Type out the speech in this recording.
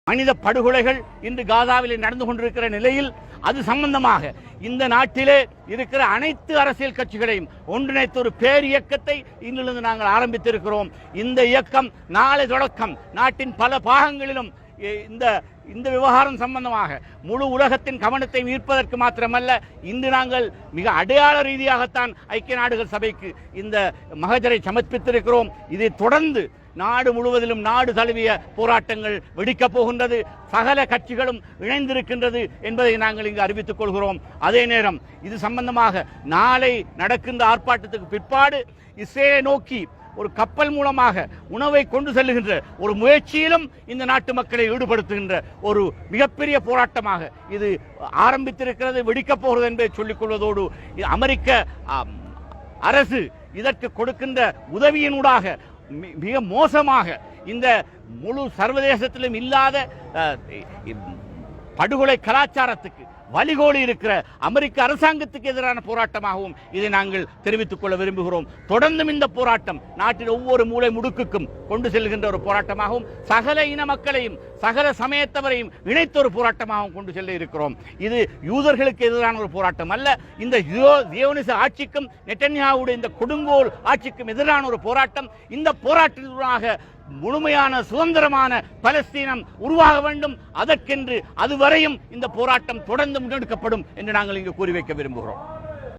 மனித படுகொலைகள் இன்று காசாவிலே நடந்து கொண்டிருக்கிற நிலையில் அது சம்பந்தமாக இந்த நாட்டிலே இருக்கிற அனைத்து அரசியல் கட்சிகளையும் ஒன்றிணைத்த ஒரு பேர் இயக்கத்தை இன்றிலிருந்து நாங்கள் ஆரம்பித்திருக்கிறோம். இந்த இயக்கம் நாளை தொடக்கம் நாட்டின் பல பாகங்களிலும் இந்த விவகாரம் சம்பந்தமாக முழு உலகத்தின் கவனத்தை ஈர்ப்பதற்கு மாத்திரமல்ல, இன்று நாங்கள் மிக அடையாள ரீதியாகத்தான் ஐக்கிய நாடுகள் சபைக்கு இந்த மகஜரை சமர்ப்பித்திருக்கிறோம். இதை தொடர்ந்து நாடு முழுவதிலும் நாடு தழுவிய போராட்டங்கள் வெடிக்கப் போகின்றது. சகல கட்சிகளும் இணைந்திருக்கின்றது என்பதை நாங்கள் இங்கு அறிவித்துக் கொள்கிறோம். அதே நேரம் இது சம்பந்தமாக நாளை நடக்கின்ற ஆர்ப்பாட்டத்துக்கு பிற்பாடு இஸ்ரேலை நோக்கி ஒரு கப்பல் மூலமாக உணவை கொண்டு செல்லுகின்ற ஒரு முயற்சியிலும் இந்த நாட்டு மக்களை ஈடுபடுத்துகின்ற ஒரு மிகப்பெரிய போராட்டமாக இது ஆரம்பித்திருக்கிறது, வெடிக்கப் போகிறது என்பதை சொல்லிக் கொள்வதோடு அமெரிக்க அரசு இதற்கு கொடுக்கின்ற உதவியினூடாக மிக மோசமாக இந்த முழு சர்வதேசத்திலும் இல்லாத படுகொலை கலாச்சாரத்துக்கு வழிகோலி இருக்கிற அமெரிக்க அரசாங்கத்துக்கு எதிரான போராட்டமாகவும் இதை நாங்கள் தெரிவித்துக் கொள்ள விரும்புகிறோம். தொடர்ந்தும் இந்த போராட்டம் நாட்டின் ஒவ்வொரு மூலை முடுக்குக்கும் கொண்டு செல்கின்ற ஒரு போராட்டமாகவும் சகல இன மக்களையும் சகல சமயத்தவரையும் இணைத்த ஒரு போராட்டமாகவும் கொண்டு செல்ல இருக்கிறோம். இது யூதர்களுக்கு எதிரான ஒரு போராட்டம் அல்ல. இந்த ஜியோனிச ஆட்சிக்கும் நெட்டன்யாஹுவுடைய இந்த கொடுங்கோல் ஆட்சிக்கும் எதிரான ஒரு போராட்டம். இந்த போராட்டத்தினூடாக முழுமையான சுதந்திரமான பலஸ்தீனம் உருவாக வேண்டும். அதற்கென்று அதுவரையும் இந்த போராட்டம் தொடர்ந்து முன்னெடுக்கப்படும் என்று நாங்கள் இங்கு கூறி வைக்க விரும்புகிறோம்.